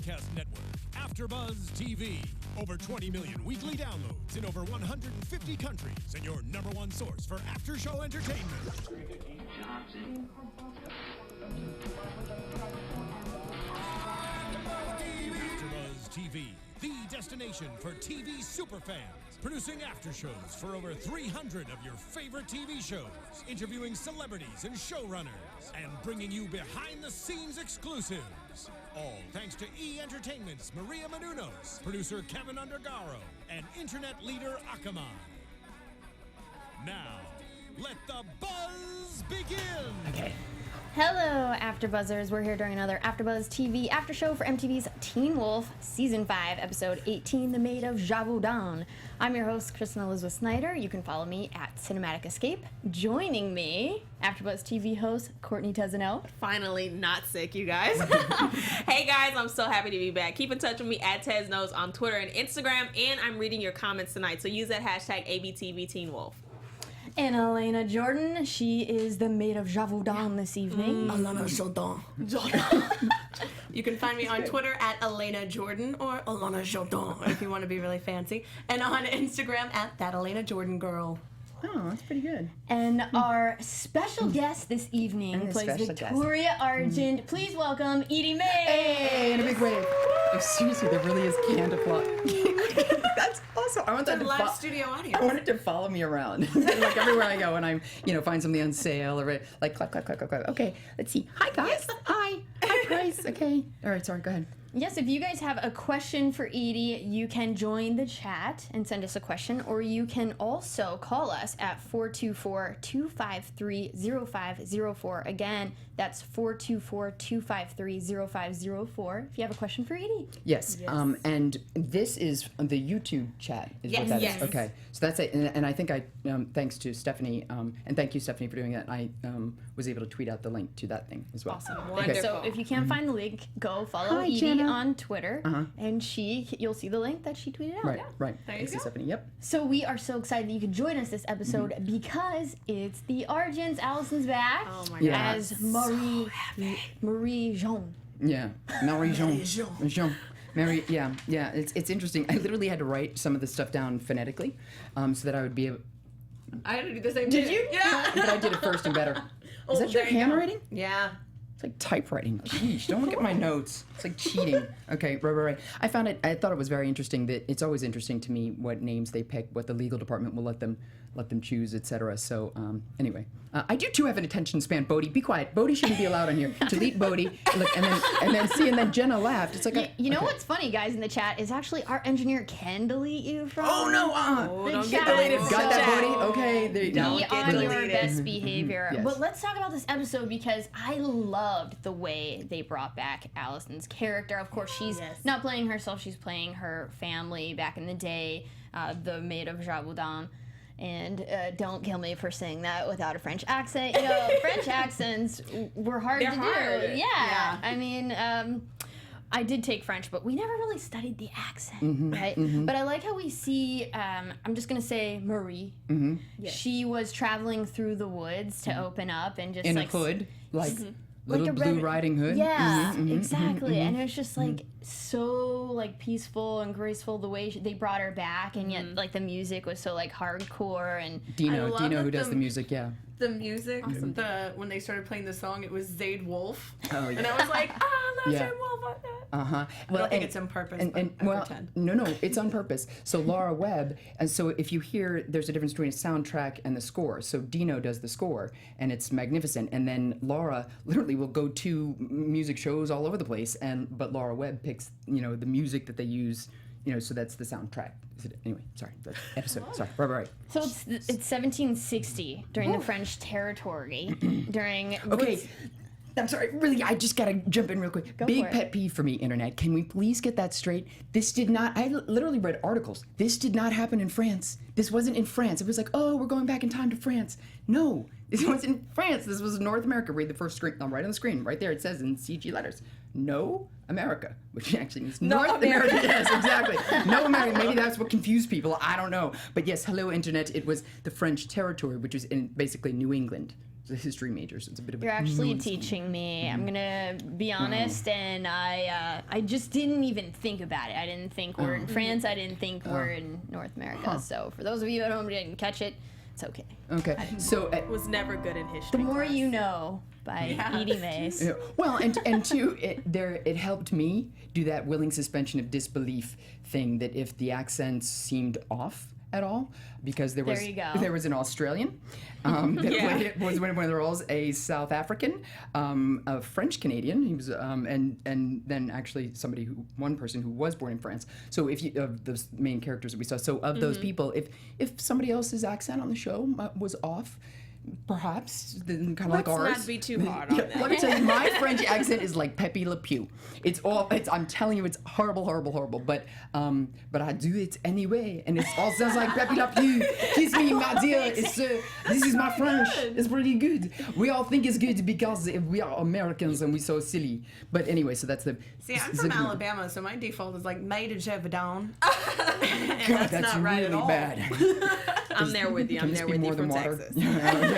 broadcast network, AFTERBUZZ TV. Over 20 million weekly downloads in over 150 countries, and your #1 source for after-show entertainment. AFTERBUZZ TV, the destination for TV superfans. Producing aftershows for over 300 of your favorite TV shows, interviewing celebrities and showrunners, and bringing you behind-the-scenes exclusives. All thanks to E! Entertainment's Maria Menounos, producer Kevin Undergaro, and internet leader Akamai. Now, let the buzz begin! Okay. Hello, AfterBuzzers. We're here during another AfterBuzz TV after show for MTV's Teen Wolf Season 5, Episode 18, The Maid of Gevaudan. I'm your host, Kristen Snyder. You can follow me at Cinematic Escape. Joining me, AfterBuzz TV host Courtney Tezeno. Finally not sick, you guys. Hey guys, I'm so happy to be back. Keep in touch with me at Teznos on Twitter and Instagram, and I'm reading your comments tonight, so use that hashtag ABTVTeenWolf. And Alana Jordan, she is the Maid of Gevaudan this evening. Alana Jordan. You can find me on Twitter at Alana Jordan or Alana Jordan. if you want to be really fancy, and on Instagram at that Alana Jordan girl. Oh, that's pretty good. And our special guest this evening plays Victoria Argent. Please welcome Eaddy Mays. Hey, in a big wave. Oh, seriously, there really is canned applause. That's awesome. I want that to live studio audience. I want it to follow me around, like everywhere I go, when I'm, find something on sale or like clap, clap, clap, clap, clap. Okay, let's see. Hi guys. Hi. Hi, Price. Okay. All right. Sorry. Go ahead. Yes, if you guys have a question for Eaddy, you can join the chat and send us a question, or you can also call us at 424-253-0504. Again, that's 424-253-0504 if you have a question for Eaddy. Yes. And this is the YouTube chat, is what that is. Okay. So that's it. And I think thanks to Stephanie, and thank you, Stephanie, for doing that, I was able to tweet out the link to that thing as well. Awesome. Okay. Wonderful. So if you can't find the link, go follow Eaddy on Twitter, and you'll see the link that she tweeted out. Right, right. There you Thanks go. to Stephanie. Yep. So we are so excited that you could join us this episode because it's the Argents. Allison's back as Marie Jean. Yeah, Marie Jean. Jean. Mary, yeah. It's interesting. I literally had to write some of the stuff down phonetically, so that I would be able. I had to do the same. Did you? Yeah. But I did it first and better. Is that your handwriting? Yeah. It's like typewriting. Jeez, don't look at my notes. It's like cheating. Okay, right. I thought it was very interesting that it's always interesting to me what names they pick, what the legal department will let them choose, etc. So anyway, I do too have an attention span. Bodie, be quiet. Bodie shouldn't be allowed on here. Delete Bodie. Look, and then Jenna laughed. It's like you know what's funny, guys, in the chat is actually our engineer can delete you from. Oh no! Don't chat. get deleted. Got that, Bodie? Okay, there you go. Be on your best behavior. Yes. But let's talk about this episode because I loved the way they brought back Allison's character. Of course, she's not playing herself; she's playing her family back in the day, the Maid of Gevaudan. And don't kill me for saying that without a French accent. French accents were hard to do. Yeah. I mean, I did take French, but we never really studied the accent, right? But I like how we see, I'm just going to say Marie. She was traveling through the woods to open up and just in like... a hood, like... Little like a Blue Riding Hood. Yeah, exactly. And it was just like so like peaceful and graceful the way they brought her back, and yet like the music was so like hardcore and Dino who does the music, The music, when they started playing the song, it was Zayd Wolf. Oh yeah. And I was like, that's Zayd Wolf. Well, I don't think it's on purpose. No, it's on purpose. So Laura Webb, and so if you hear, there's a difference between a soundtrack and the score. So Dino does the score, and it's magnificent. And then Laura literally will go to music shows all over the place, but Laura Webb picks, the music that they use. So that's the soundtrack. Anyway, sorry, that's episode. Sorry, right. So it's 1760 during the French territory. Okay. I'm sorry, really, I just gotta jump in real quick. Big pet peeve for me, Internet. Can we please get that straight? This did not, I literally read articles. This did not happen in France. This wasn't in France. It was like, oh, we're going back in time to France. No, this wasn't in France. This was North America. Read the first screen, right on the screen, right there. It says in CG letters, no America, which actually means North America. Yes, exactly. No America. Maybe that's what confused people. I don't know. But yes, hello, Internet. It was the French territory, which was in basically New England. a history major, so it's a bit of a You're actually nuanced teaching me. I'm gonna be honest, and I just didn't even think about it. I didn't think we're in France. I didn't think we're in North America. So for those of you at home who didn't catch it, it's okay. Okay, so was never good in history. The More You Know by Eaddy Mays. well, and two, it helped me do that willing suspension of disbelief thing. That if the accents seemed off at all, because there was an Australian that played, was one of the roles, a South African, a French Canadian. He was and then actually one person who was born in France. So if you of the main characters that we saw, so of those people, if somebody else's accent on the show was off, perhaps kind of like ours. Let's not be too hard on that. Let me tell you, my French accent is like Pepe Le Pew. I'm telling you, it's horrible, horrible, horrible. But I do it anyway, and it all sounds like Pepe Le Pew. Kiss me, my dear. This is my French. It's pretty good. We all think it's good because we are Americans and we're so silly. But anyway, so that's the. See, I'm from Alabama, so my default is like Maid and Gevaudan. God, that's not right really at all. bad. I'm there with you. I'm there with you from Texas. Yeah.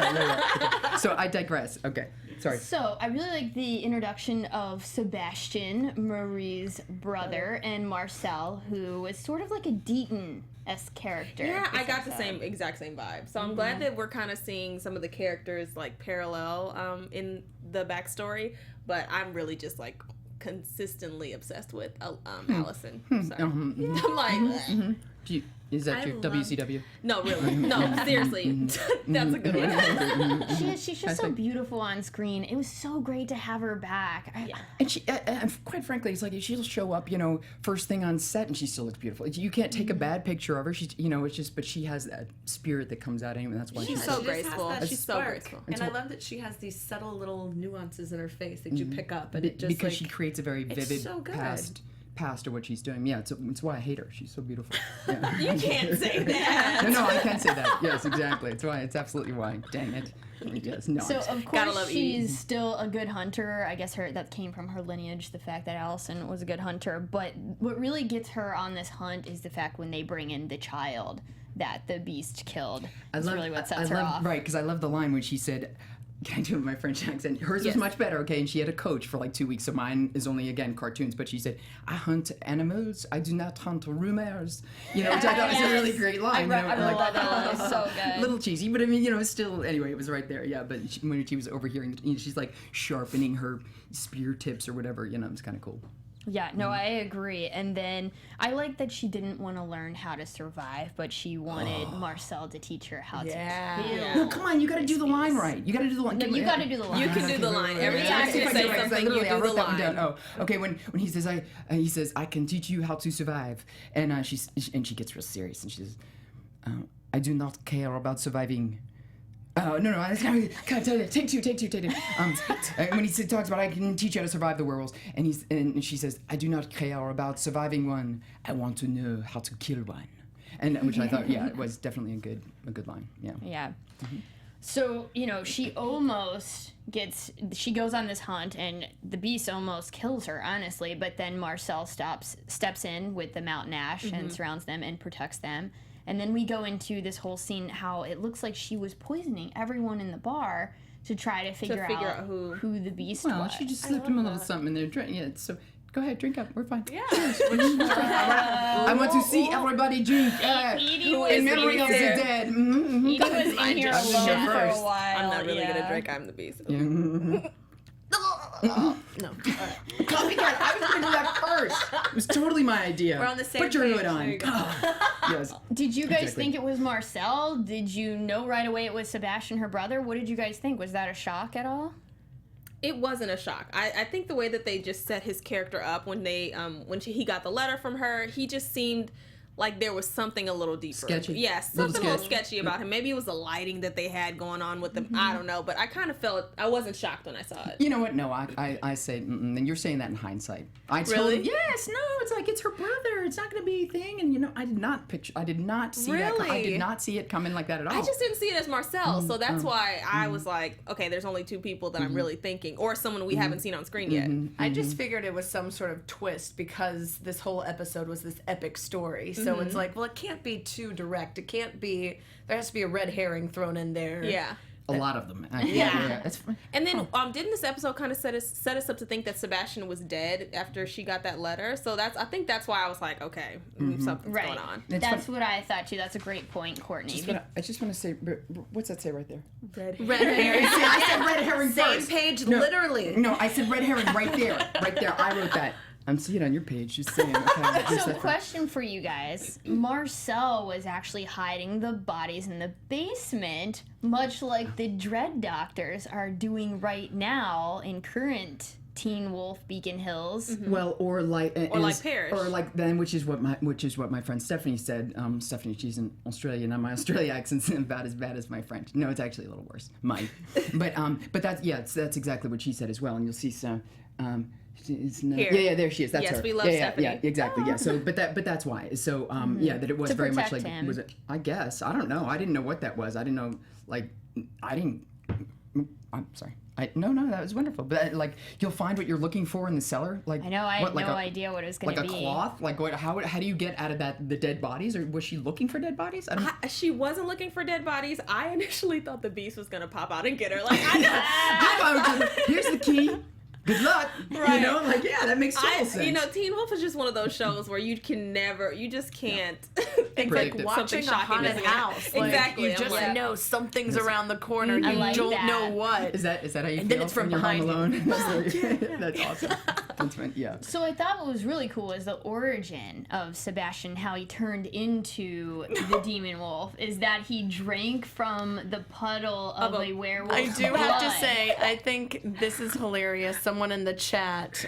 So I digress. Okay, sorry. So I really like the introduction of Sebastian, Marie's brother, and Marcel, who was sort of like a Deaton-esque character. Yeah, I got the exact same vibe. So I'm glad that we're kind of seeing some of the characters like parallel in the backstory. But I'm really just like consistently obsessed with Allison. Sorry. I'm like. Is that your WCW? No, really. No, seriously. That's a good one. She's just so beautiful on screen. It was so great to have her back. And she, quite frankly, it's like she'll show up, first thing on set, and she still looks beautiful. You can't take a bad picture of her. She's, it's just, but she has that spirit that comes out anyway. That's why she's so graceful. She's so graceful. And I love that she has these subtle little nuances in her face that you pick up, and it just because she creates a very vivid so past of what she's doing. Yeah, it's why I hate her. She's so beautiful. Yeah. You can't say that. No, I can say that. Yes, exactly. It's absolutely why. Dang it. Yes, no. So of course she's still a good hunter. I guess that came from her lineage, the fact that Allison was a good hunter. But what really gets her on this hunt is the fact when they bring in the child that the beast killed. That's really what sets her off. Right, because I love the line when she said, can I do it with my French accent? Hers was much better, okay? And she had a coach for like 2 weeks, so mine is only, again, cartoons. But she said, I hunt animals, I do not hunt rumors. Which I thought was a really great line. I really love that line. It's so good. A little cheesy, but I mean, it's still, anyway, it was right there. Yeah, but when she was overhearing, she's like sharpening her spear tips or whatever, it's kind of cool. Yeah, no, I agree. And then I like that she didn't want to learn how to survive, but she wanted Marcel to teach her how to kill. Well, come on, you got to do the line right. You got to do the line. No, you got to do the line. You can do the line. Every time you say something, you do the line. Oh, okay. When he says, I can teach you how to survive, and she gets real serious, and she says, I do not care about surviving. No, I can't tell you. Take two. When he talks about I can teach you how to survive the werewolves, and she says, I do not care about surviving one. I want to know how to kill one, and which I thought, it was definitely a good line. Yeah. Yeah. Mm-hmm. So she goes on this hunt, and the beast almost kills her, honestly. But then Marcel steps in with the mountain ash and surrounds them and protects them. And then we go into this whole scene how it looks like she was poisoning everyone in the bar to try to figure out who the beast was. Well, she just slipped him a little something in their drink. Yeah, so go ahead, drink up. We're fine. Yeah. I want to see everybody drink. In memory of the dead. Eaddy was in here alone for a while. I'm not really going to drink. I'm the beast. No. Copycat. I was going to do that first. It was totally my idea. We're on the same Put your page. hood on. Yes. Did you guys think it was Marcel? Did you know right away it was Sebastian, her brother? What did you guys think? Was that a shock at all? It wasn't a shock. I think the way that they just set his character up when he got the letter from her, he just seemed like there was something a little deeper. Sketchy. Yeah, something a little sketchy about him. Maybe it was the lighting that they had going on with them. I don't know, but I kind of felt, I wasn't shocked when I saw it. You know what? No, I say, and you're saying that in hindsight. Really? Yes, no, it's like, it's her brother. It's not going to be a thing. And, I did not see that. I did not see it coming like that at all. I just didn't see it as Marcel, so that's why I was like, okay, there's only two people that I'm really thinking, or someone we haven't seen on screen yet. I just figured it was some sort of twist because this whole episode was this epic story. So it's like, well, it can't be too direct. It can't be, there has to be a red herring thrown in there. Yeah. A lot of them. That's fun. And then didn't this episode kind of set us up to think that Sebastian was dead after she got that letter? So I think that's why I was like, okay, something's going on. That's what I thought too. That's a great point, Courtney. I just want to say, what's that say right there? Red herring. I said red herring Same first. page, literally. No, I said red herring right there. Right there. I wrote that. I'm seeing it on your page, just saying. Okay, so, question for you guys. Marcel was actually hiding the bodies in the basement, much like the Dread Doctors are doing right now in current Teen Wolf Beacon Hills. Mm-hmm. Well, or like Parrish, or like then, which is what my friend Stephanie said. Stephanie, she's in Australia, and my Australia accent's about as bad as my French. No, it's actually a little worse. Mine, but that's exactly what she said as well. And you'll see some. It's not, yeah, there she is. That's yes, her. We love Stephanie. Yeah, exactly. Yeah. So, but that's why. So, that it was to very much like him. was it? I guess I don't know. I didn't know what that was. I didn't know. I'm sorry. No, that was wonderful. But you'll find what you're looking for in the cellar. Like I know, I had no idea what it was going to be. Like a cloth. Like what? How do you get out of that the dead bodies? Or was she looking for dead bodies? She wasn't looking for dead bodies. I initially thought the beast was going to pop out and get her. Like here's the key. Good luck. Right. That makes total sense. Teen Wolf is just one of those shows where you just can't. It's like watching a haunted house. Exactly. You just know something's around the corner. You like don't that. know what. Is that how you feel? And then it's from behind Home Alone? That's awesome. That's fun. Yeah. So I thought what was really cool is the origin of Sebastian, how he turned into the demon wolf, is that he drank from the puddle of a werewolf. I do have to say, I think this is hilarious. Someone in the chat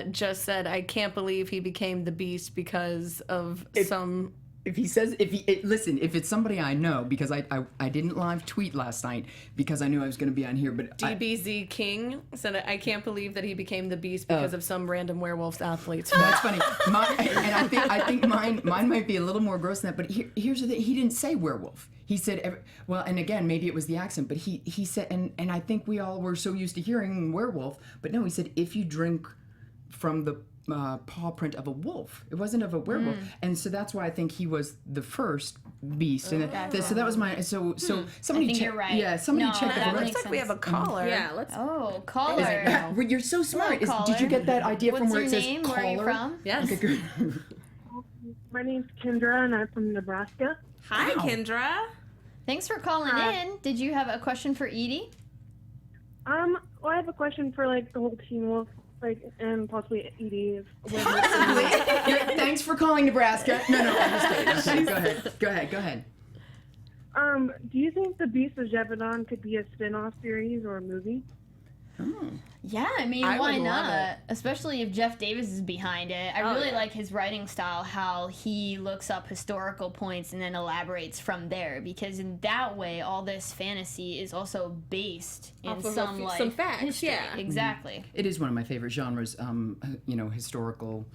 just said, I can't believe he became the beast because of some... If he says, listen, if it's somebody I know, because I didn't live tweet last night because I knew I was going to be on here, but DBZ King said, I can't believe that he became the beast because of some random werewolves athletes. That's funny. And I think mine might be a little more gross than that, but here's the thing. He didn't say werewolf. He said, well, and again, maybe it was the accent, but he said, and I think we all were so used to hearing werewolf, but no, he said, if you drink from the paw print of a wolf. It wasn't of a werewolf. And so that's why I think he was the first beast. And so that was my... So somebody... I think you're right. Yeah, somebody check that the... makes Looks like we have a caller. Yeah, let's... Oh, caller. You're so smart. Hello, Did you get that idea from What's where your it says name? caller? Where are you from? Yes. Okay, good. My name's Kendra, and I'm from Nebraska. Hi, Kendra. Thanks for calling in. Did you have a question for Eaddy? Well, I have a question for the whole Teen Wolf, and possibly Eaddy. Thanks for calling Nebraska. No, I'm just kidding. Okay, go ahead. Do you think The Beast of Gevaudan could be a spin-off series or a movie? Oh. Yeah, I mean, I why would love not? it. Especially if Jeff Davis is behind it. I really like his writing style, how he looks up historical points and then elaborates from there. Because in that way, all this fantasy is also based in some facts. history. Yeah, Exactly. It is one of my favorite genres. Historical,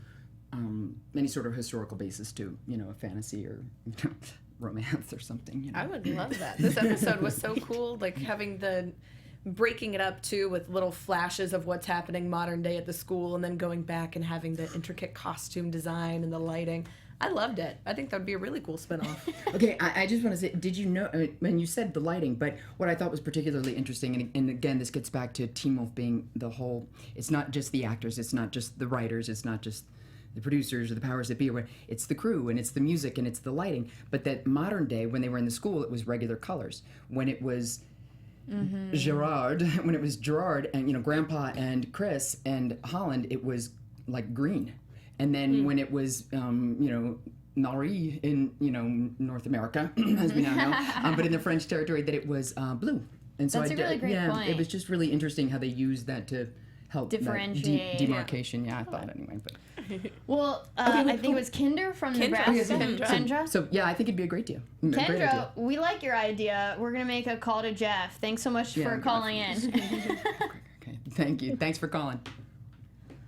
any sort of historical basis to a fantasy or romance or something. I would love that. This episode was so cool, having breaking it up too with little flashes of what's happening modern day at the school and then going back and having the intricate costume design and the lighting. I loved it. I think that would be a really cool spinoff. Okay, I just want to say, did you know, when you said the lighting, but what I thought was particularly interesting, and again, this gets back to Teen Wolf being the whole, it's not just the actors, it's not just the writers, it's not just the producers or the powers that be, it's the crew and it's the music and it's the lighting, but that modern day, when they were in the school, it was regular colors. When it was Gerard and Grandpa and Chris and Holland, it was green, and then when it was Marie in North America, as we now know, but in the French territory, that it was blue. And so That's a really great point. It was just really interesting how they used that to help differentiate demarcation. Yeah, I thought anyway. But well, I think it was Kinder from Nebraska. Kendra. So yeah, I think it'd be a great deal. Kendra, we like your idea. We're gonna make a call to Jeff. Thanks so much for calling in. Okay, thank you. Thanks for calling.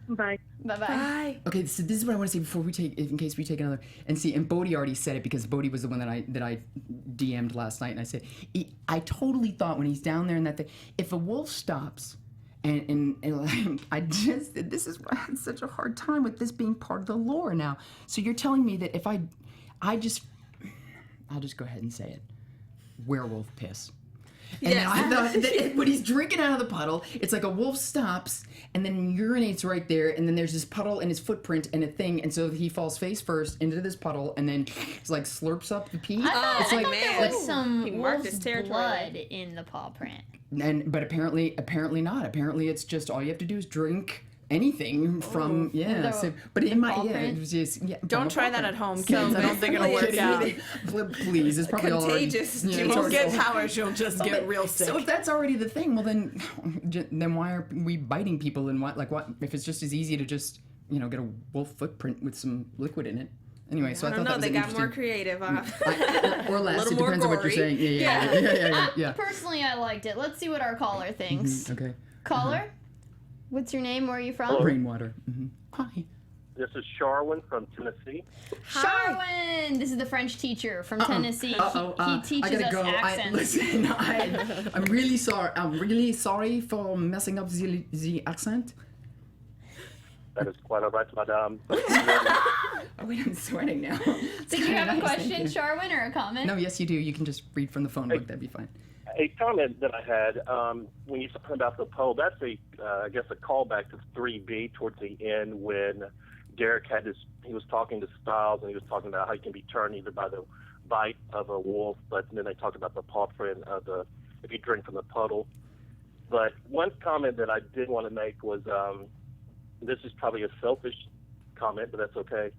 Bye. Bye. Okay, so this is what I want to say before we take, in case we take another, and Bodie already said it because Bodie was the one that I DM'd last night, and I said, I totally thought when he's down there and that thing, if a wolf stops, and this is why I had such a hard time with this being part of the lore now. So you're telling me that if I'll just go ahead and say it, werewolf piss. And then I thought that when he's drinking out of the puddle, it's like a wolf stops and then urinates right there, and then there's this puddle and his footprint and a thing, and so he falls face first into this puddle and then it's like slurps up the pee. I It's thought like, there was some He marked wolf's his territory. blood in the paw print. but apparently not. Apparently it's just all you have to do is drink anything from but it might it was just Don't try that at home, kids. I don't think it'll work out. Please, it's probably Contagious. already. You won't get powers, you'll just get real sick. So if that's already the thing, well then why are we biting people, and what if it's just as easy to just get a wolf footprint with some liquid in it? Anyway, so I thought that was they got interesting. more creative. Or less. little It more depends on what you're gory. saying. Yeah. Personally, I liked it. Let's see what our caller thinks. Okay. Caller, what's your name? Where are you from? Rainwater. Hi. This is Sharwin from Tennessee. Sharwin! This is the French teacher from Tennessee. He teaches us accents. I'm really sorry. I'm really sorry for messing up the accent. That is quite all right, madame. Oh wait, I'm sweating now. Did you have a question, Sharwin, or a comment? No, yes you do. You can just read from the phone book. That'd be fine. A comment that I had when you talking about the poll, that's I guess a callback to 3B towards the end when Derek he was talking to Stiles and he was talking about how he can be turned either by the bite of a wolf, but then they talked about the paw print of if you drink from the puddle. But one comment that I did want to make was this is probably a selfish comment, but that's okay.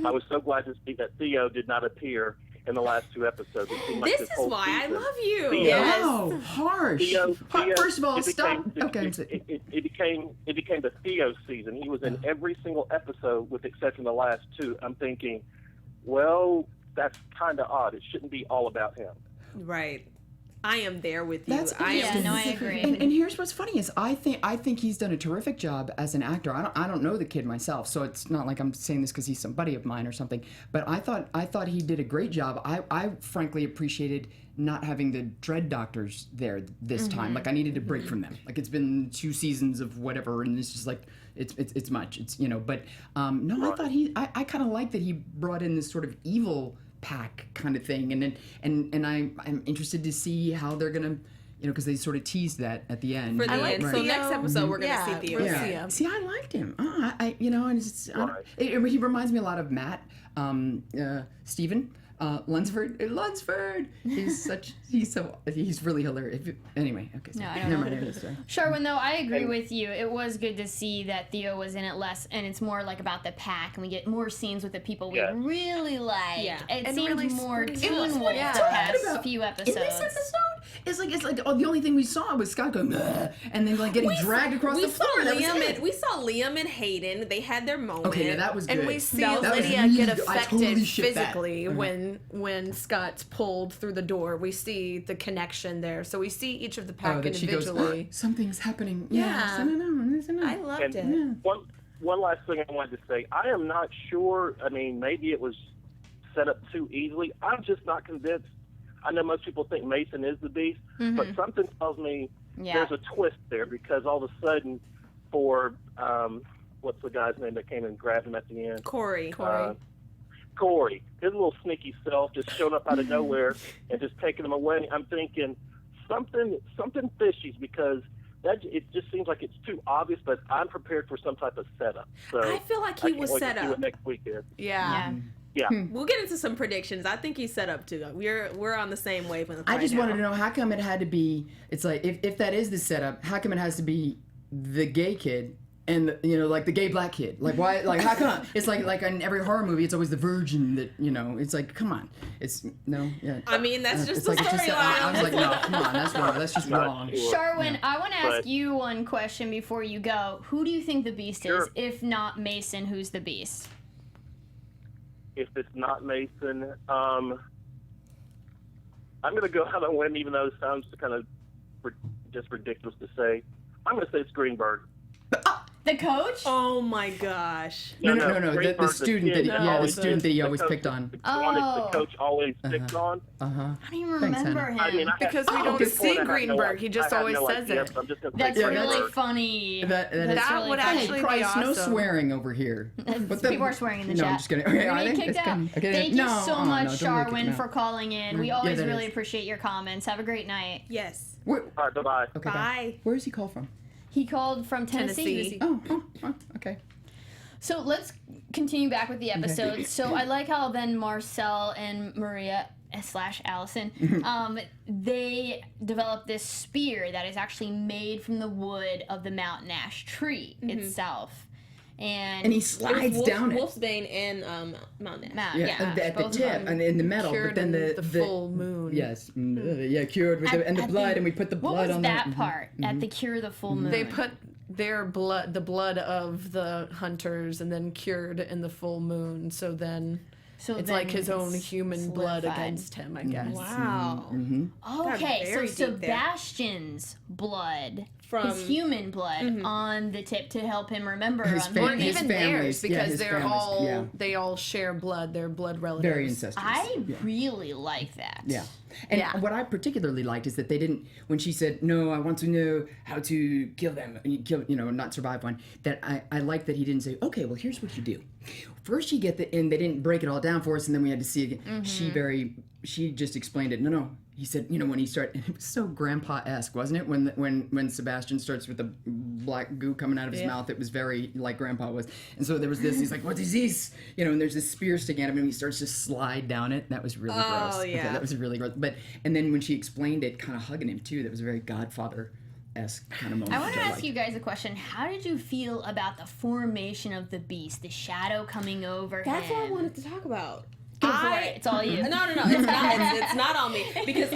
I was so glad to see that Theo did not appear in the last 2 episodes. This is why I love you. Yes. Wow, harsh. Theo, First of all, stop. It became the Theo season. He was in every single episode with the exception of the last 2. I'm thinking, well, that's kind of odd. It shouldn't be all about him. Right. I am there with you. I agree. And here's what's funny is I think he's done a terrific job as an actor. I don't know the kid myself, so it's not like I'm saying this because he's some buddy of mine or something. But I thought he did a great job. I frankly appreciated not having the dread doctors there this time. Like I needed a break from them. Like it's been 2 seasons of whatever, and it's just like it's much. It's But no, I thought I kind of like that he brought in this sort of evil pack kind of thing, and I'm interested to see how they're gonna, because they sort of teased that at the end. For the end. So next episode we're gonna see Theo. Yeah. See, I liked him. And he reminds me a lot of Matt, Stephen. Lunsford. He's really hilarious. Anyway, okay. So, no, I don't know. Sharwin, though, I agree with you. It was good to see that Theo was in it less, and it's more like about the pack, and we get more scenes with the people we really like. Yeah. It seemed really more Teen Wolf the past few episodes. In this episode, it's like the only thing we saw was Scott going, and then like getting dragged across the floor. We saw Liam and Hayden. They had their moment. Okay, that was good. And we see Lydia get affected physically when Scott's pulled through the door. We see the connection there. So we see each of the pack individually. She goes, something's happening. Yeah. I loved it. Yeah. One last thing I wanted to say. I am not sure. I mean, maybe it was set up too easily. I'm just not convinced. I know most people think Mason is the beast, but something tells me there's a twist there because all of a sudden for, what's the guy's name that came and grabbed him at the end? Corey, his little sneaky self just showed up out of nowhere and just taking him away. I'm thinking something fishy because it just seems like it's too obvious, but I'm prepared for some type of setup. So I feel like he was set up. See what next week is. Yeah. We'll get into some predictions. I think he's set up too. We're on the same wavelength. I just wanted to know how come it had to be. It's like if that is the setup, how come it has to be the gay kid and like the gay black kid? Like why? Like how come? It's like in every horror movie, it's always the virgin that It's like come on. It's no. Yeah. I mean that's just the storyline. I was like no, come on, that's wrong. That's just wrong. Sharwin, I want to ask you one question before you go. Who do you think the beast is? If not Mason, who's the beast? If it's not Mason, I'm going to go out on a limb, even though it sounds kind of just ridiculous to say. I'm going to say it's Greenberg. The coach? Oh my gosh. No. The Greenberg, student kid, the student that he always picked on. The coach always picks on. I don't even remember him. I mean, Because we don't see Greenberg. He just always says it. So I'm just gonna That's say really Greenberg. funny. That really would funny. actually be Christ, no awesome. swearing over here. People are swearing in the No, chat. I'm just kidding. We're Okay, gonna I get think kicked it's out. coming. Okay, Thank no, you so much, no, don't make it, Sharwin, no. for calling in. We Yeah, always that really is. appreciate your comments. Have a great night. Yes. All right, bye-bye. Okay, Bye. Where does he call from? He called from Tennessee. Oh, okay. So let's continue back with the episode. So I like how then Marcel and Maria / Allison, they develop this spear that is actually made from the wood of the mountain ash tree itself. And he slides down it. Wolfsbane and Mountain Ash. Yeah, at the both of tip them. and in the metal, Cured but then in the full moon. Yes, cured with the blood, and we put the What blood was on that there. part at the cure of the full moon? They put their blood, the blood of the hunters, and then cured in the full moon. So then it's then like his own human blood solidified. against him, I guess. Wow. Okay, so very deep there. Sebastian's blood, From- his human blood, on the tip to help him remember. His on fam- Or the his even families, theirs, because his they're families, all yeah. they all share blood. They're blood relatives. Very incestuous. I really like that. Yeah. And Yeah. what I particularly liked is that they didn't, when she said, no, I want to know how to kill them, not survive one, that I like that he didn't say, okay, well, here's what you do. First you get and they didn't break it all down for us, and then we had to see it again. She just explained it. No. He said, when he started, and it was so grandpa-esque, wasn't it? When Sebastian starts with the black goo coming out of his mouth, it was very like grandpa was. And so there was this, he's like, what is this? And there's this spear sticking out of him, and he starts to slide down it. That was really gross. Oh, yeah. Okay, that was really gross. And then when she explained it, kind of hugging him too, that was a very Godfather-esque kind of moment. I want to which ask liked. you guys a question. How did you feel about the formation of the beast, the shadow coming over That's him? what I wanted to talk about. Go for it. It's all you. No, it's not. It's not on me, because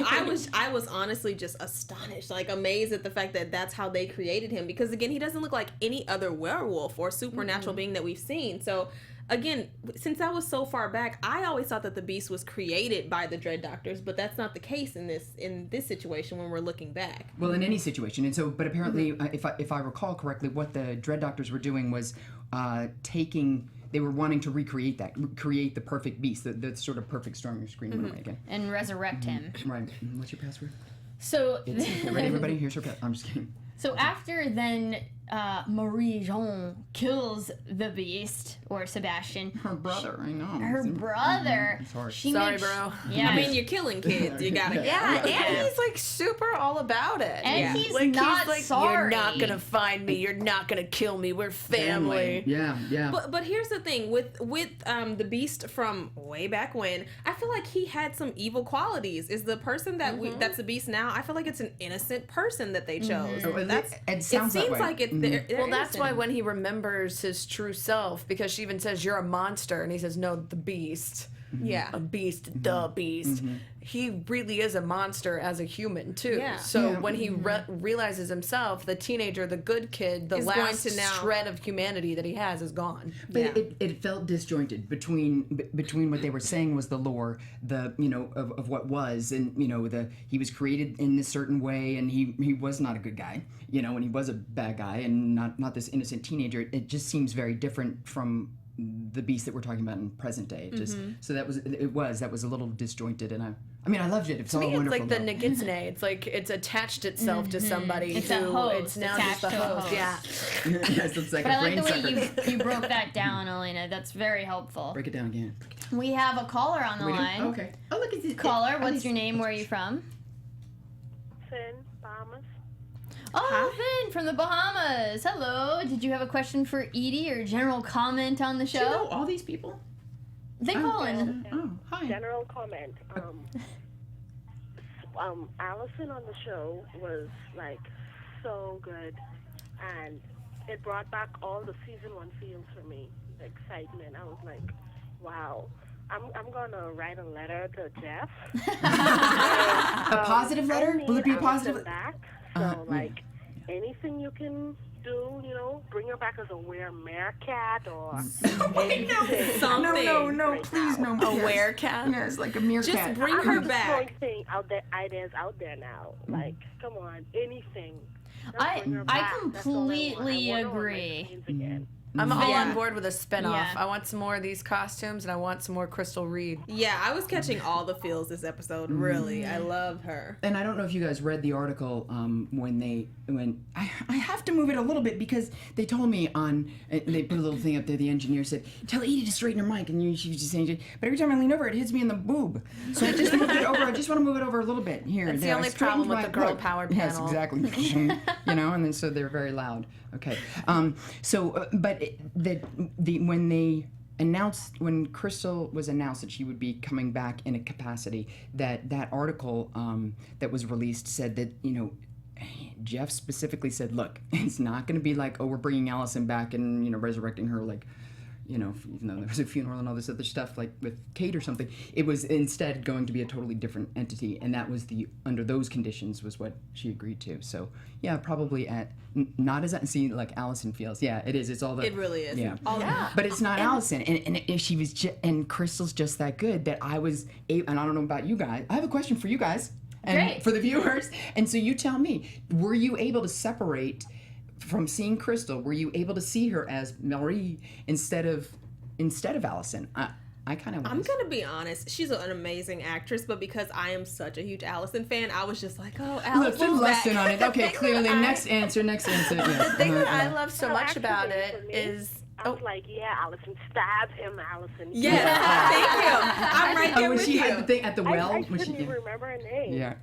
I was honestly just astonished, like amazed at the fact that that's how they created him. Because again, he doesn't look like any other werewolf or supernatural being that we've seen. So again, since that was so far back, I always thought that the beast was created by the Dread Doctors, but that's not the case in this situation when we're looking back. Well, in any situation, and so, but apparently, if I recall correctly, what the Dread Doctors were doing was they were wanting to create the perfect beast, the sort of perfect storm. Your screen went away again. And resurrect him. Right. What's your password? So, Get ready, everybody. Here's your password. I'm just kidding. So after then Marie-Jean kills the beast, or Sebastian. Her brother, I know. Her brother. Sorry. Sorry, bro. Yeah. I mean, you're killing kids. You gotta go. Yeah, and he's like super all about it. And he's like, not he's like, sorry. You're not gonna find me. You're not gonna kill me. We're family. Yeah. But here's the thing with the beast from way back when. I feel like he had some evil qualities. Is the person that that's the beast now? I feel like it's an innocent person that they chose. Oh, it sounds it that seems way. like it. They're Well, that's innocent. why when he remembers his true self, because she even says, you're a monster, and he says, no, the beast. Yeah. A beast, the beast. He really is a monster as a human, too. Yeah. So when he realizes himself, the teenager, the good kid, the Is going last to now- shred of humanity that he has is gone. But it felt disjointed between what they were saying was the lore, of what was, and he was created in this certain way, and he was not a good guy, and he was a bad guy, and not this innocent teenager. It just seems very different from the beast that we're talking about in present day. It just so that was a little disjointed, and I loved it. It's all To me, it's wonderful. like the Nagitsune. It's like it's attached itself to somebody It's who a host it's now attached just a to a host. host. Yeah. Yes, it's like But a I like brain the way sucker. you broke that down, Elena. That's very helpful. Break it down again. We have a caller on the line. Okay. Oh, look at this. Caller, what's your name? Where are you from? Finn, Bahamas. Oh, Finn from the Bahamas. Hello. Did you have a question for Eaddy or general comment on the Do you know show? all these people? They call in. Oh, hi. General comment. Allison on the show was like so good, and it brought back all the season 1 feels for me. The excitement. I was like, wow. I'm gonna write a letter to Jeff. A positive letter? Will it be a positive? Back. So anything you can do, bring her back as a weremeerkat or something. No, please, no. A werecat? Yes, like a meerkat. Just bring her back. Throwing ideas out there now. Like, come on, anything. Just bring her back. That's all I want. completely I want her on my agree. screens again. I'm all Yeah. on board with a spinoff. Yeah. I want some more of these costumes, and I want some more Crystal Reed. Yeah, I was catching all the feels this episode. Really, I love her. And I don't know if you guys read the article when I have to move it a little bit because they told me they put a little thing up there. The engineer said, "Tell Eaddy to straighten her mic," and she was just saying, but every time I lean over, it hits me in the boob. So I just moved it over. I just want to move it over a little bit here. That's and the there. only I straightened problem with the my- girl look. power Yes, panel. exactly. And then so they're very loud. Okay. When Crystal was announced that she would be coming back in a capacity, that article that was released said that, Jeff specifically said, look, it's not going to be like, oh, we're bringing Allison back and, resurrecting her like, even though there was a funeral and all this other stuff like with Kate or something. It was instead going to be a totally different entity, and that was under those conditions was what she agreed to. So, yeah, probably not as see like Allison feels. Yeah, it is. It's all the. It really is. Yeah. Yeah. But it's not Allison, and she was and Crystal's just that good that I was and I don't know about you guys. I have a question for you guys and Great. for the viewers. And so you tell me, were you able to separate from seeing Crystal? Were you able to see her as Marie instead of Allison? I kind of was. I'm gonna be honest. She's an amazing actress, but because I am such a huge Allison fan, I was just like, "Oh, Look, Allison's back." lesson on it. Okay, clearly. Next answer. Yes. The thing that I love so No, much actually, about for it me, is. I was like, yeah, Allison, stab him, Allison. Yes, thank you. I'm right there when with she you. had the thing at the well. I when couldn't she, even remember her name. yeah.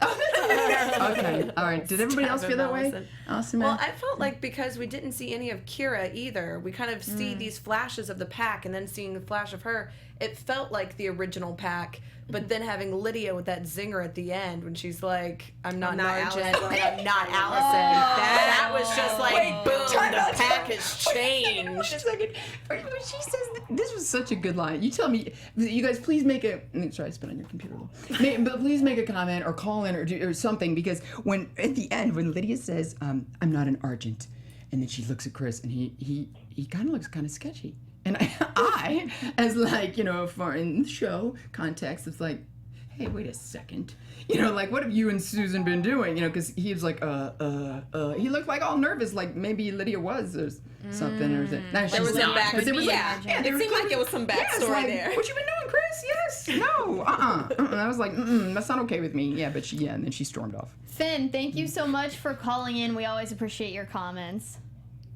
Okay. All right. Did everybody else feel that way? Allison. Allison. Well, I felt like because we didn't see any of Kira either, we kind of Mm. see these flashes of the pack and then seeing the flash of her, it felt like the original pack. But then having Lydia with that zinger at the end when she's like, I'm not Argent, Allison. and I'm not Allison. That was just like, boom, the pack has changed. Wait a second. When she says this was such a good line. You tell me, you guys, please make a. Sorry, I spit on your computer a little. But please make a comment or call in or something, because when at the end when Lydia says, "I'm not an Argent," and then she looks at Chris and he kind of looks kind of sketchy. And I, as like, for in the show context, it's like, hey, wait a second. Like, what have you and Susan been doing? Because he was like, he looked like all nervous, like maybe Lydia was or something. Or There was some back. Yeah, It seemed like it was some backstory like, there. What you been doing, Chris? Yes. No. I was like, that's not okay with me. Yeah, but and then she stormed off. Finn, thank you so much for calling in. We always appreciate your comments.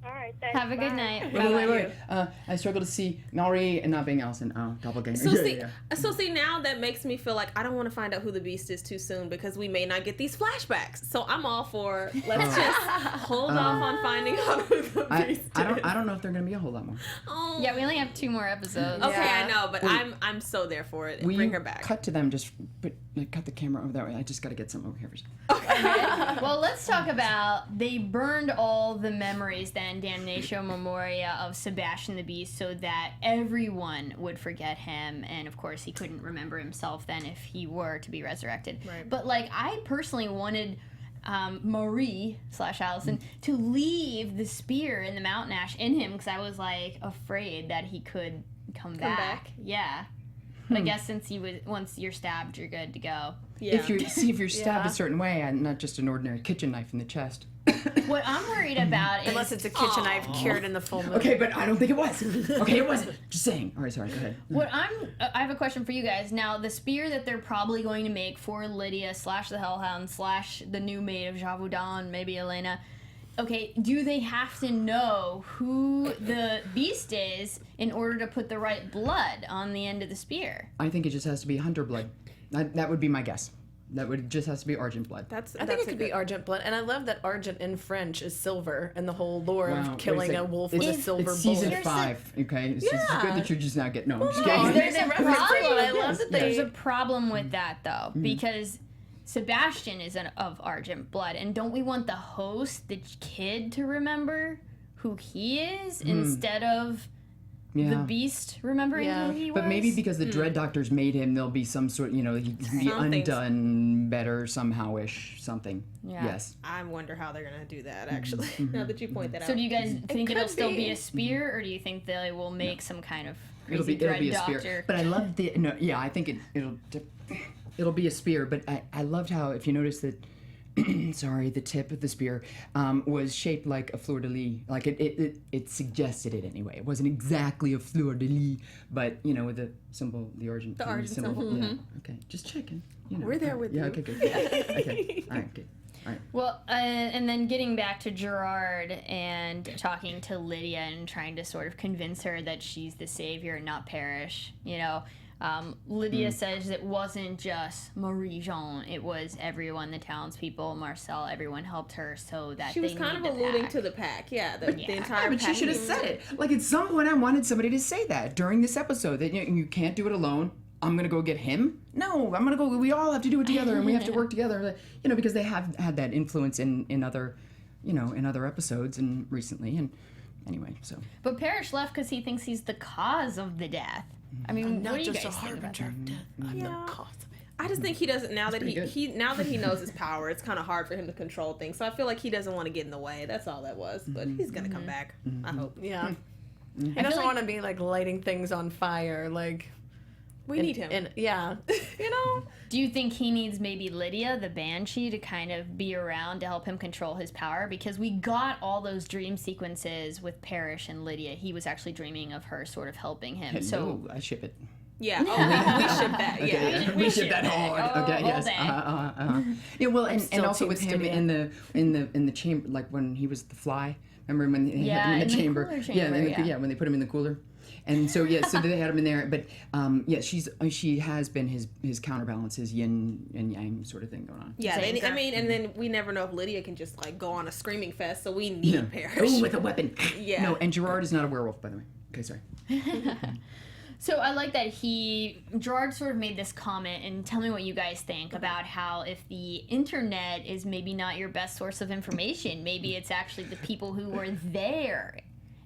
All right, thanks. Have a good Bye. night. Wait. I struggle to see Marie and not being Allison. Oh, doppelganger. So see, now that makes me feel like I don't want to find out who the Beast is too soon because we may not get these flashbacks. So I'm all for let's just hold off on finding out who the Beast is. I don't know if they're gonna be a whole lot more. Oh. Yeah, we only have 2 more episodes. Okay, Yeah. I know, but I'm so there for it. Will Bring you her back. cut to them? Just cut the camera over that way. I just got to get some over here first. Well, let's talk about they burned all the memories then, Damnatio Memoria, of Sebastian the Beast so that everyone would forget him. And of course, he couldn't remember himself then if he were to be resurrected. Right. But like, I personally wanted Marie / Allison to leave the spear in the mountain ash in him because I was like afraid that he could come back. Yeah. But I guess since once you're stabbed, you're good to go. Yeah. If you're stabbed a certain way, and not just an ordinary kitchen knife in the chest. What I'm worried about is Unless it's a kitchen knife cured in the full moon. Okay, but I don't think it was. Okay, it wasn't. Just saying. All right, sorry. Go ahead. I have a question for you guys. Now, the spear that they're probably going to make for Lydia / the Hellhound / the new maid of Gevaudan, maybe Elena. Okay, do they have to know who the beast is in order to put the right blood on the end of the spear? I think it just has to be hunter blood. That would be my guess. That would just has to be Argent blood. I think it could be Argent blood, and I love that Argent in French is silver, and the whole lore of killing a wolf with a silver It's season bullet. 5, okay? It's good that you're just now getting. No, I'm just No, kidding. there's a problem. I love that There's a they. problem with that, though, because Sebastian is of Argent blood, and don't we want the host, the kid, to remember who he is instead of the beast remembering who he was? But maybe because the Dread Doctors made him, there'll be some sort, he'd be undone better somehow-ish, something. Yeah. Yes. I wonder how they're gonna do that. Actually, now that you point that out. So do you guys think it'll could still be be. a spear, or do you think they will make some kind of It'll crazy be Dread a Doctor? spear. But I love I think it'll be a spear, but I loved how, if you notice that sorry, the tip of the spear was shaped like a fleur-de-lis. Like it suggested it anyway. It wasn't exactly a fleur-de-lis, but with the symbol, the Argent symbol. Yeah. Okay, just checking. We're there with you. Yeah. Okay. Good. Okay. All right. Good. All right. Well, and then getting back to Gerard and talking to Lydia and trying to sort of convince her that she's the savior and not Parrish. Lydia says it wasn't just Marie-Jean, it was everyone, the townspeople, Marcel, everyone helped her so that she was kind of alluding to the pack. Yeah, the entire but pack. She should have said it. Like, at some point I wanted somebody to say that during this episode, that you can't do it alone. I'm going to go get him? No, I'm going to go, we all have to do it together and we have to work together, because they have had that influence in other, in other episodes and recently, and anyway, so. But Parrish left because he thinks he's the cause of the death. I mean, what do you guys think about that? I'm the cause of it. I just think he doesn't, now that he knows his power, it's kind of hard for him to control things. So I feel like he doesn't want to get in the way. That's all that was. But he's going to come back, I hope. Yeah. He doesn't want to be, lighting things on fire, We need him. And yeah. Do you think he needs maybe Lydia, the Banshee, to kind of be around to help him control his power? Because we got all those dream sequences with Parrish and Lydia. He was actually dreaming of her sort of helping him. So I ship it. Yeah. Oh, we ship that. Okay, Yeah. we ship that hard. Okay. Yes. Yeah. Well, and also with him in the chamber, like when he was the fly. Remember when they had him in the chamber? When they put him in the cooler. And so so they had him in there, but she has been his counterbalance, his yin and yang sort of thing going on. Yeah, and then we never know if Lydia can just go on a screaming fest, so we need Parrish. Oh, with a weapon. Yeah. No, and Gerard is not a werewolf, by the way. Okay, sorry. So I like that Gerard sort of made this comment, and tell me what you guys think about how if the internet is maybe not your best source of information, maybe it's actually the people who were there.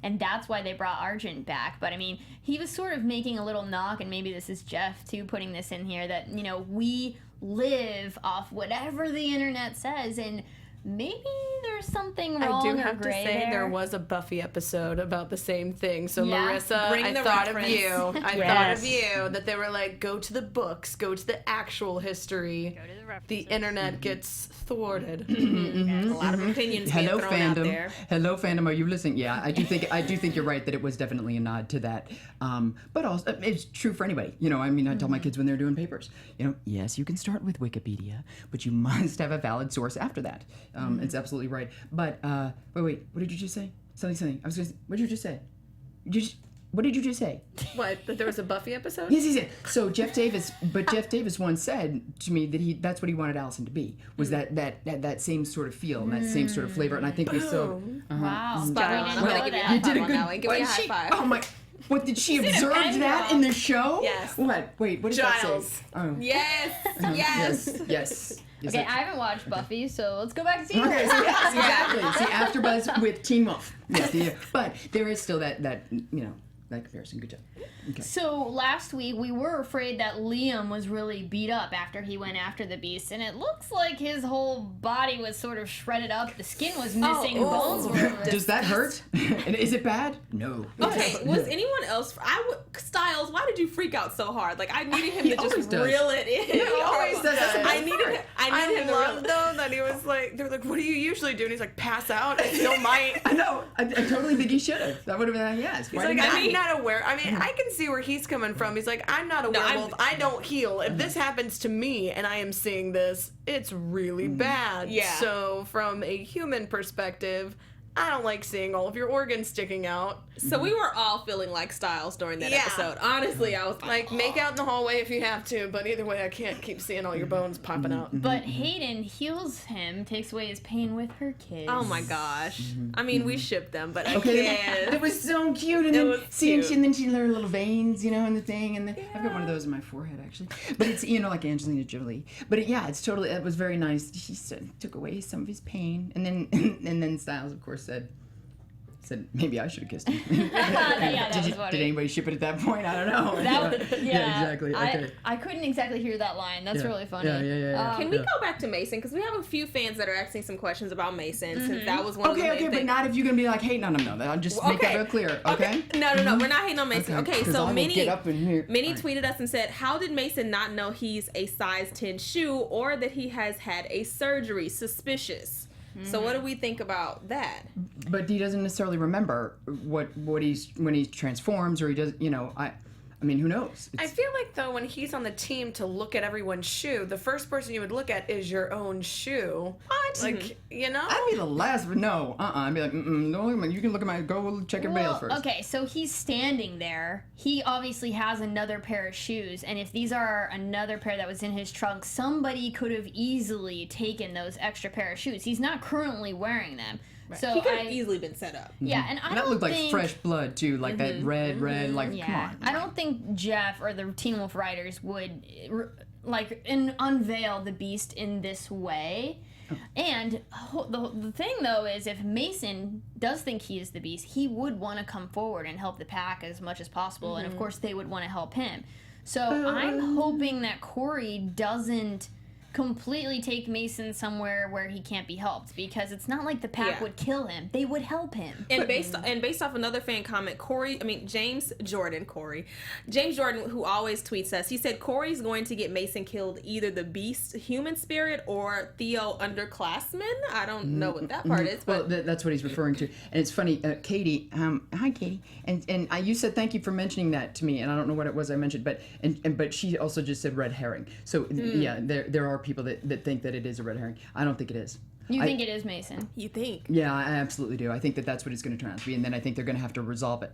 And that's why they brought Argent back. But, I mean, he was sort of making a little knock, and maybe this is Jeff, too, putting this in here, that, we live off whatever the internet says, and maybe there's something wrong I do have to say there was a Buffy episode about the same thing. So Marissa, Bring I the thought reference. of you. I thought of you, that they were like, go to the books, go to the actual history. Go to the references. The internet gets thwarted. A lot of opinions being thrown out there. Hello, fandom. Are you listening? Yeah, I do think you're right that it was definitely a nod to that. But also, it's true for anybody. I tell my kids when they're doing papers. Yes, you can start with Wikipedia, but you must have a valid source after that. It's absolutely right. But wait. What did you just say? Something. What did you just say? What did you just say? What? That there was a Buffy episode? Yes. So Jeff Davis once said to me that that's what he wanted Allison to be, was that same sort of feel and that same sort of flavor. And I think we still. Wow. Stiles. I'm going to give you a high You did a five on good. that one. Give me a high five. Oh my. What, did she observe that in the show? Yes. What? Wait, what did that Giles. say? Oh. Yes. Okay, I haven't watched Buffy, so let's go back to Teen Okay, Wolf. so yes, exactly. See, AFTERBUZZ with Teen Wolf. Yes, but there is still that comparison. Good job. Okay. So last week we were afraid that Liam was really beat up after he went after the beast, and it looks like his whole body was sort of shredded up. The skin was missing, bones were. Does that hurt? And is it bad? No. Okay, was anyone else? Stiles, why did you freak out so hard? I needed him to just reel it in. He always does. I needed him. I love though that he was like, they're like, what do you usually do? And he's like, pass out. I still might. I know. I totally think he should have. That would have been yes. He's like, I'm not aware. I mean, I can see where he's coming from. He's like, I'm not a werewolf. I don't heal. If this happens to me and I am seeing this, it's really bad. Yeah. So from a human perspective, I don't like seeing all of your organs sticking out. So we were all feeling like Stiles during that episode. Honestly, I was like, make out in the hallway if you have to, but either way, I can't keep seeing all your bones popping out. But Hayden heals him, takes away his pain with her kids. Oh my gosh. I mean, we shipped them, but it was so cute. And then and then she had her little veins, and the thing. And I've got one of those in my forehead, actually. But it's, like Angelina Jolie. But it was very nice. She took away some of his pain. And then Stiles, of course, said, said maybe I should have kissed him. Yeah, that was funny. Did anybody ship it at that point? I don't know. Yeah, exactly. Okay. I couldn't exactly hear that line. That's really funny. Yeah. Can we go back to Mason? Because we have a few fans that are asking some questions about Mason, since that was one of the main but things. not if you're going to be like hating on him, though. I'll just make that real clear, okay? No, we're not hating on Mason. Okay, so Minnie tweeted us and said, how did Mason not know he's a size 10 shoe or that he has had a surgery? Suspicious. So what do we think about that? But he doesn't necessarily remember what he's when he transforms, or he does. I mean, who knows? I feel like, though, when he's on the team to look at everyone's shoe, the first person you would look at is your own shoe. What? Like, you know? I'd be the last, but no. I'd be like, don't look at my, you can look at my, go check everybody else first. Okay, so he's standing there. He obviously has another pair of shoes, and if these are another pair that was in his trunk, somebody could have easily taken those extra pair of shoes. He's not currently wearing them. Right. So he could have easily been set up. Yeah, and that looked like fresh blood too, like that red, like come on. I don't think Jeff or the Teen Wolf writers would unveil the Beast in this way. And the thing though is, if Mason does think he is the Beast, he would want to come forward and help the pack as much as possible, and of course they would want to help him. So I'm hoping that Corey doesn't completely take Mason somewhere where he can't be helped, because it's not like the pack would kill him. They would help him. And based off another fan comment, James Jordan, who always tweets us, he said Corey's going to get Mason killed, either the Beast human spirit or Theo underclassmen. I don't know what that part is, but well, that's what he's referring to. And it's funny, Katie, hi Katie, and you said thank you for mentioning that to me, and I don't know what it was I mentioned, but she also just said red herring. So yeah, there are people that think that it is a red herring. I don't think it is. You think it is Mason? You think? Yeah, I absolutely do. I think that's what it's going to turn out to be, and then I think they're going to have to resolve it,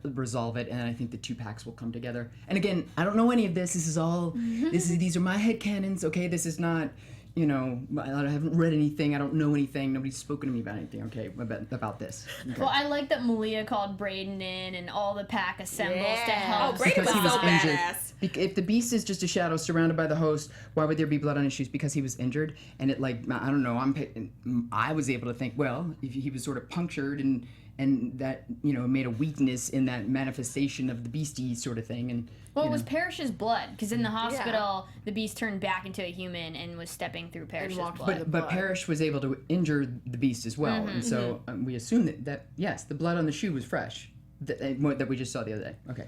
and then I think the two packs will come together. And again, I don't know any of this. This is all. These are my headcanons. Okay, this is not. I haven't read anything. I don't know anything. Nobody's spoken to me about anything. Okay, about this. Okay. Well, I like that Malia called Braden in, and all the pack assembles to help. Oh, Braden was so badass. If the Beast is just a shadow surrounded by the host, why would there be blood on his shoes? Because he was injured, and I don't know. I was able to think, well, if he was sort of punctured and that made a weakness in that manifestation of the beastie sort of thing. And it was Parrish's blood, because in the hospital the Beast turned back into a human and was stepping through Parrish's blood. But Parrish was able to injure the Beast as well, and so we assume that yes, the blood on the shoe was fresh that we just saw the other day. Okay.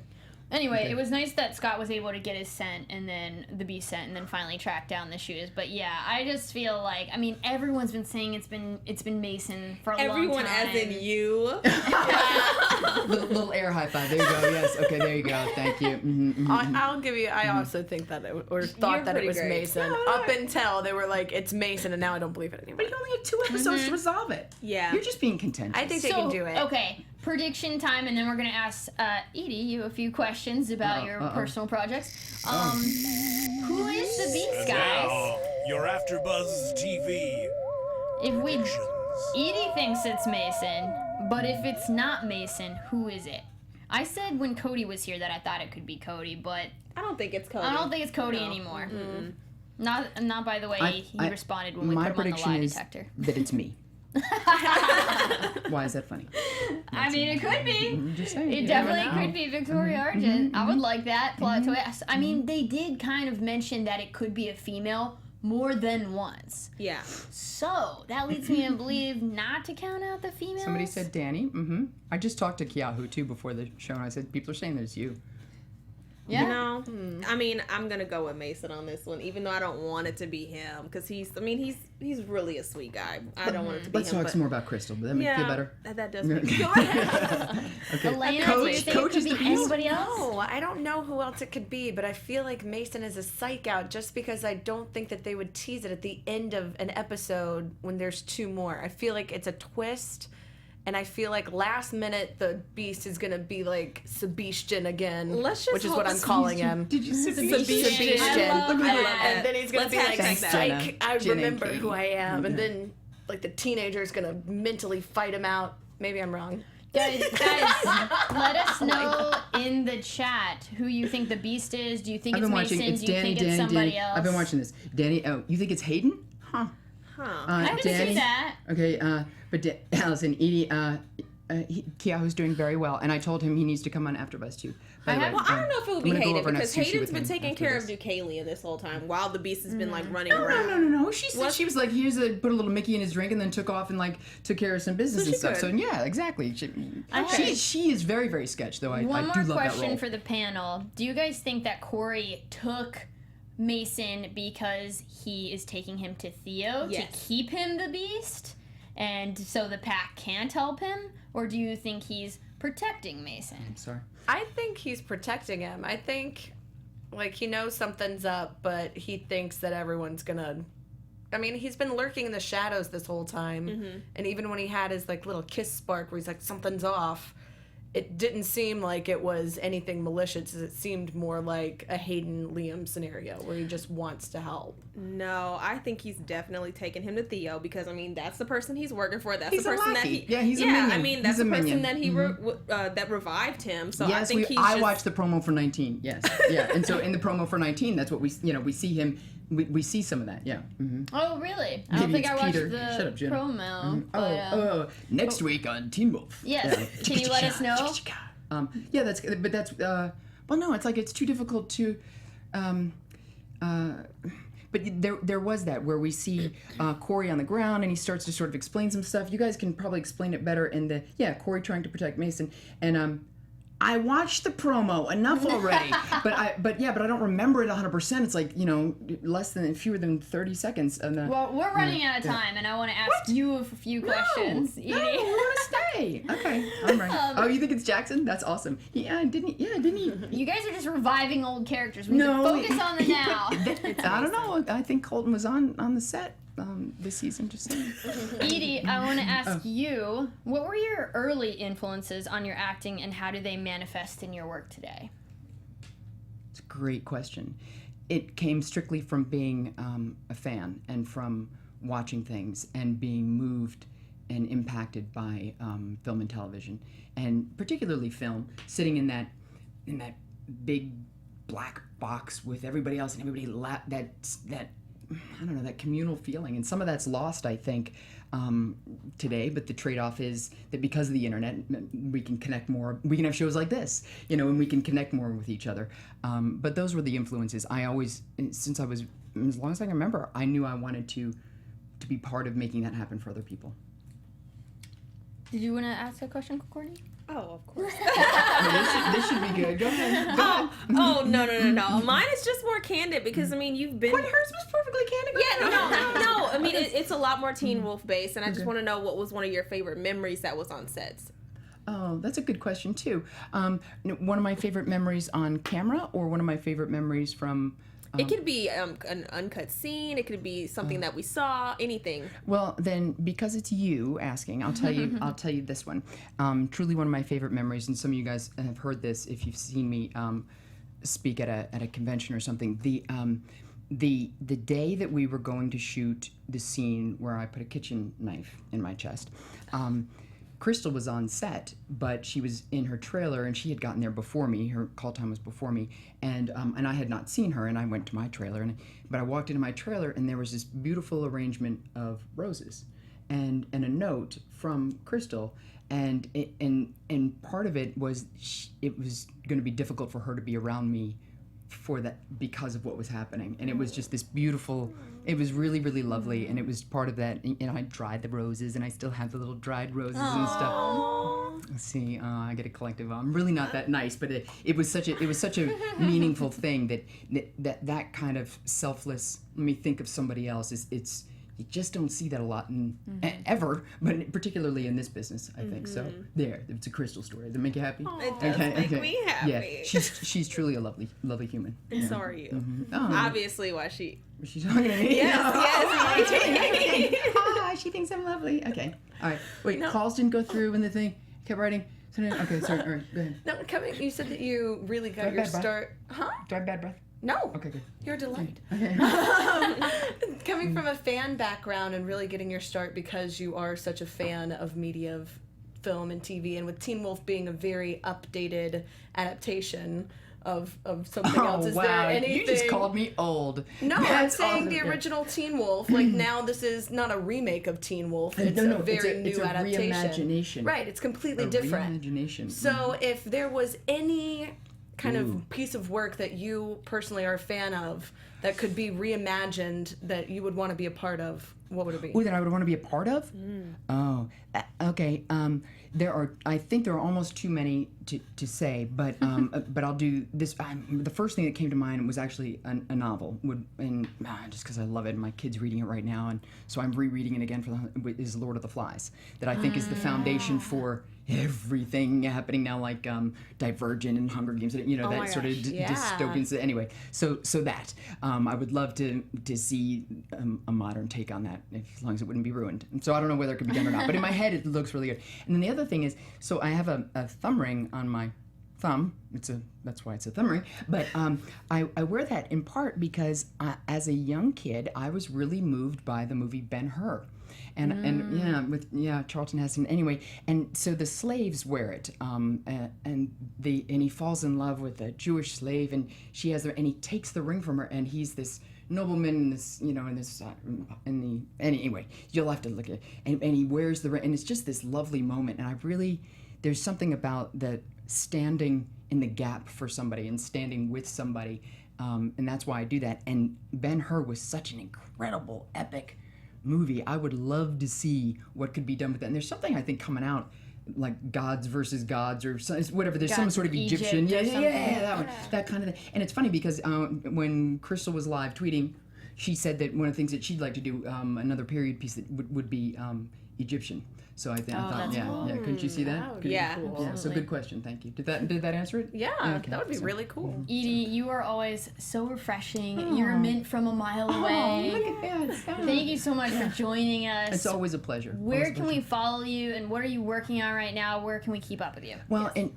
Anyway, it was nice that Scott was able to get his scent, and then the Beast scent, and then finally track down the shoes. But yeah, I just feel like, everyone's been saying it's been Mason for a long time. Everyone as in you. little air high five. There you go. Yes. Okay. There you go. Thank you. I'll give you. I also think that thought that it was great. Mason up until they were like, it's Mason, and now I don't believe it anymore. But you only had 2 episodes to resolve it. Yeah. You're just being contentious. I think they can do it. Okay. Prediction time, and then we're gonna ask Eaddy you a few questions about your personal projects. Who is the Beast, guys? Now, your AFTERBUZZ TV. Eaddy thinks it's Mason, but if it's not Mason, who is it? I said when Cody was here that I thought it could be Cody, but I don't think it's Cody. I don't think it's Cody anymore. Not by the way he responded when we put him on the lie detector. That it's me. Why is that funny? It could be. I'm just saying, It definitely could be Victoria Argent. I would like that plot twist. They did kind of mention that it could be a female more than once. Yeah. So that leads me to believe not to count out the females. Somebody said Danny. I just talked to Keahu too before the show, and I said people are saying that it's you. Yeah. I'm gonna go with Mason on this one, even though I don't want it to be him, because he's really a sweet guy. I don't want it to be Let's him. talk some more about Crystal. Does that make you feel better? That does make me feel better. Okay. Elena, do you think it could be anybody else? No, I don't know who else it could be, but I feel like Mason is a psych out just because I don't think that they would tease it at the end of an episode when there's 2 more. I feel like it's a twist. And I feel like last minute the Beast is gonna be like Sebastian again, which is what I'm calling him. Did you say Sebastian? I love that. And then he's gonna be like, Jenna. I Jenna remember and who I am. And then like the teenager is gonna mentally fight him out. Maybe I'm wrong. Guys, let us know in the chat who you think the Beast is. Do you think it's Mason? Do you think it's somebody else? I've been watching this. Danny, you think it's Hayden? Huh. I can see that. Okay, but Allison, Eaddy, Keahu's doing very well, and I told him he needs to come on AFTERBUZZ too. I don't know if it would be Hayden, because Hayden's been taking care of Deucalia this whole time while the Beast has been like running around. No. She said she was like, put a little Mickey in his drink and then took off and like took care of some business and stuff. Good. So yeah, exactly. She is very, very sketch though. I do love that role. One more question for the panel. Do you guys think that Corey took Mason because he is taking him to Theo to keep him the Beast, and so the pack can't help him, or do you think he's protecting Mason? I'm sorry. I think he's protecting him. I think, like, he knows something's up, but he thinks that everyone's gonna... I mean, he's been lurking in the shadows this whole time, and even when he had his, like, little kiss spark where he's like, something's off, it didn't seem like it was anything malicious. It seemed more like a Hayden-Liam scenario where he just wants to help. No, I think he's definitely taking him to Theo because, I mean, that's the person he's working for. That's He's the person that he... he... Yeah, he's a minion. I mean, that's he's the person minion. that he that revived him. So yes, I think I watched the promo for 19. Yes, yeah, and so in the promo for 19, that's what we see him. We see some of that. Yeah. Oh, really? I don't think I watched the promo. But, next week on Teen Wolf. Yes. Can you let us know? Yeah, that's. Well, no, it's like it's too difficult to. But there was that where we see Corey on the ground and he starts to sort of explain some stuff. You guys can probably explain it better in the Corey trying to protect Mason, and I watched the promo enough already, but I don't remember it 100%. It's like, fewer than 30 seconds. Well, we're running out of time, and I want to ask you a few questions. No, we want to stay. Okay, I'm right. You think it's Jackson? That's awesome. Didn't he? You guys are just reviving old characters. We need to focus on the now. I don't know. I think Colton was on the set this season, just saying. Eaddy, I want to ask you, what were your early influences on your acting, and how do they manifest in your work today? It's a great question. It came strictly from being a fan and from watching things and being moved and impacted by film and television, and particularly film, sitting in that big black box with everybody else and everybody that I don't know, that communal feeling, and some of that's lost, I think, today. But the trade-off is that because of the internet, we can connect more. We can have shows like this, and we can connect more with each other. But those were the influences. I always, since I was, as long as I can remember, I knew I wanted to be part of making that happen for other people. Did you want to ask a question, Courtney? Oh, of course. This should be good. Go ahead. No. Mine is just more candid because, I mean, you've been... Hers was perfectly candid. Yeah, no. I mean, it's a lot more Teen Wolf based, and I just want to know what was one of your favorite memories that was on sets. Oh, that's a good question, too. One of my favorite memories on camera, or one of my favorite memories from... It could be an uncut scene. It could be something that we saw. Anything. Well, then, because it's you asking, I'll tell you. I'll tell you this one. Truly, one of my favorite memories, and some of you guys have heard this if you've seen me speak at a convention or something. The day that we were going to shoot the scene where I put a kitchen knife in my chest. Crystal was on set, but she was in her trailer, and she had gotten there before me. Her call time was before me, and I had not seen her, and I went to my trailer, but I walked into my trailer, and there was this beautiful arrangement of roses, and a note from Crystal, and part of it was it was going to be difficult for her to be around me for that because of what was happening, and it was just this beautiful. It was really, really lovely, and it was part of that. I dried the roses, and I still have the little dried roses and stuff. Let's see, I get a collective. I'm really not that nice, but it was such a meaningful thing that kind of selfless. Let me think of somebody else. It's you just don't see that a lot ever, but particularly in this business, I think. So there, it's a Crystal story. Does that make you happy? It does make me happy. Yeah, she's truly a lovely human. And yeah. so are you. Oh. Obviously, why she... Was she talking to me? Yes. She thinks I'm lovely. Okay. All right. Wait, calls didn't go through and the thing kept writing. Okay, sorry. All right, go ahead. No, you said that you really got your start. Huh? Do I have bad breath? No. Okay, good. You're a delight. Okay. Coming from a fan background and really getting your start because you are such a fan of media, of film and TV, and with Teen Wolf being a very updated adaptation, of something else. Is there anything? You just called me old. No, I'm saying the original Teen Wolf. Like now, this is not a remake of Teen Wolf. It's a very new adaptation. Reimagination. Right, it's completely different. Reimagination. So if there was any kind of piece of work that you personally are a fan of that could be reimagined that you would want to be a part of, what would it be? Ooh, that I would want to be a part of? Oh, okay. I think there are almost too many to say, but but I'll do this. The first thing that came to mind was actually a novel, just because I love it. My kid's reading it right now, and so I'm rereading it again is Lord of the Flies, that I think is the foundation for everything happening now, like Divergent and Hunger Games, that sort of dystopian. Anyway, so that I would love to see a modern take on that, as long as it wouldn't be ruined. And so I don't know whether it could be done or not, but in my head it looks really good. And then the other thing is, so I have a thumb ring on my thumb. That's why it's a thumb ring. But I wear that in part because as a young kid, I was really moved by the movie Ben-Hur. And Charlton Heston. Anyway, and so the slaves wear it, and he falls in love with a Jewish slave, and and he takes the ring from her, and he's this nobleman anyway, you'll have to look at it, and he wears the ring, and it's just this lovely moment, and there's something about that standing in the gap for somebody and standing with somebody, and that's why I do that. And Ben-Hur was such an incredible, epic movie. I would love to see what could be done with that. And there's something I think coming out, like Gods versus Gods or whatever. There's some sort of Egyptian, that kind of thing. And it's funny because when Crystal was live tweeting, she said that one of the things that she'd like to do, another period piece that would be Egyptian. So I thought, cool. Couldn't you see that? That cool. Yeah. So good question. Thank you. Did that answer it? Yeah. Okay. That would be really cool. Eaddy, you are always so refreshing. You're a mint from a mile away. Look at that. Thank you so much for joining us. It's always a pleasure. Where can we follow you, and what are you working on right now? Where can we keep up with you? Well, and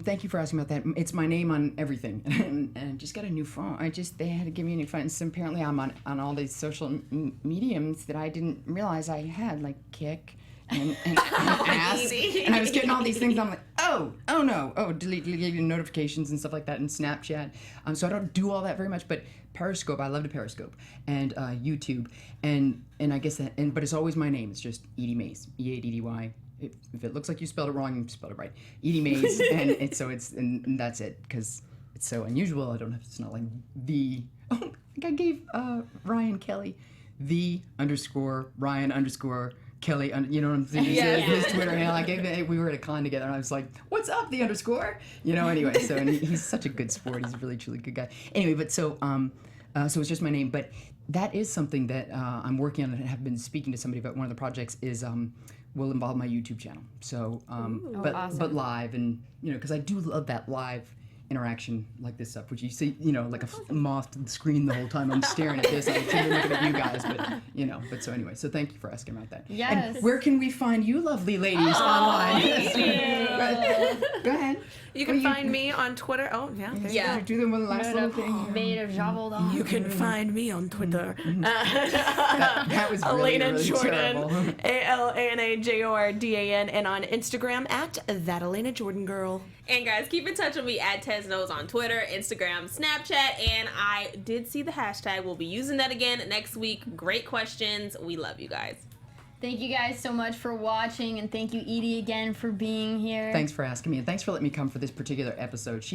thank you for asking about that. It's my name on everything, and just got a new phone. They had to give me a new phone. So apparently I'm on all these social mediums that I didn't realize I had, like Kick. And ask, and I was getting all these things. I'm like, oh no, delete notifications and stuff like that, and Snapchat. So I don't do all that very much, but Periscope, I love to Periscope, and YouTube, and I guess but it's always my name. It's just Eaddy Mays, E-A-D-D-Y. If it looks like you spelled it wrong, you spelled it right. Eaddy Mays, and that's it, because it's so unusual. It's not like the. Oh, I think I gave Ryan Kelly _Ryan_ Kelly, you know what I'm saying? His Twitter handle. We were at a con together, and I was like, "What's up, the _?" Anyway. So, and he's such a good sport. He's a really, truly good guy. Anyway, but so it's just my name. But that is something that I'm working on, and have been speaking to somebody about. One of the projects will involve my YouTube channel. So, awesome. but live, and because I do love that live interaction like this stuff, which you see, like a moth to the screen the whole time. I'm staring at this. I'm looking at you guys, but so anyway. So thank you for asking about that. Yes. And where can we find you, lovely ladies, online? Go ahead. You can find me on Twitter. Oh, yeah. Do the last little thing. Maid of Gevaudan. You can find me on Twitter. That was really, Alana really Jordan, terrible. ALANAJORDAN, and on Instagram at That Alana Jordan Girl. And guys, keep in touch with me at Tezeno's on Twitter, Instagram, Snapchat, and I did see the hashtag. We'll be using that again next week. Great questions. We love you guys. Thank you guys so much for watching, and thank you, Eaddy, again for being here. Thanks for asking me, and thanks for letting me come for this particular episode.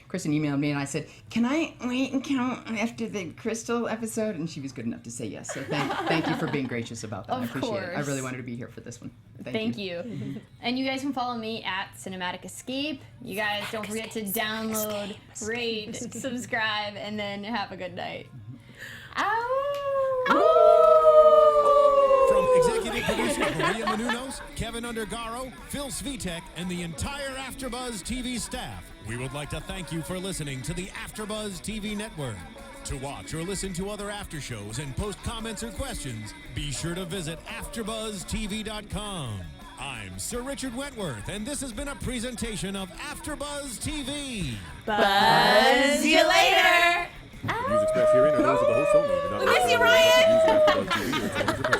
Kristen emailed me, and I said, "Can I wait and count after the Crystal episode?" And she was good enough to say yes. So thank you for being gracious about that. I appreciate it. I really wanted to be here for this one. Thank you. And you guys can follow me at Cinematic Escape. You guys don't forget to download, rate, subscribe, and then have a good night. From executive producer Maria Menounos, Kevin Undergaro, Phil Svitek, and the entire AfterBuzz TV staff, we would like to thank you for listening to the AfterBuzz TV network. To watch or listen to other after shows and post comments or questions, be sure to visit AfterBuzzTV.com. I'm Sir Richard Wentworth, and this has been a presentation of AfterBuzz TV. Buzz you later! The views expressed herein are those of the host only. Do not Miss you, Ryan!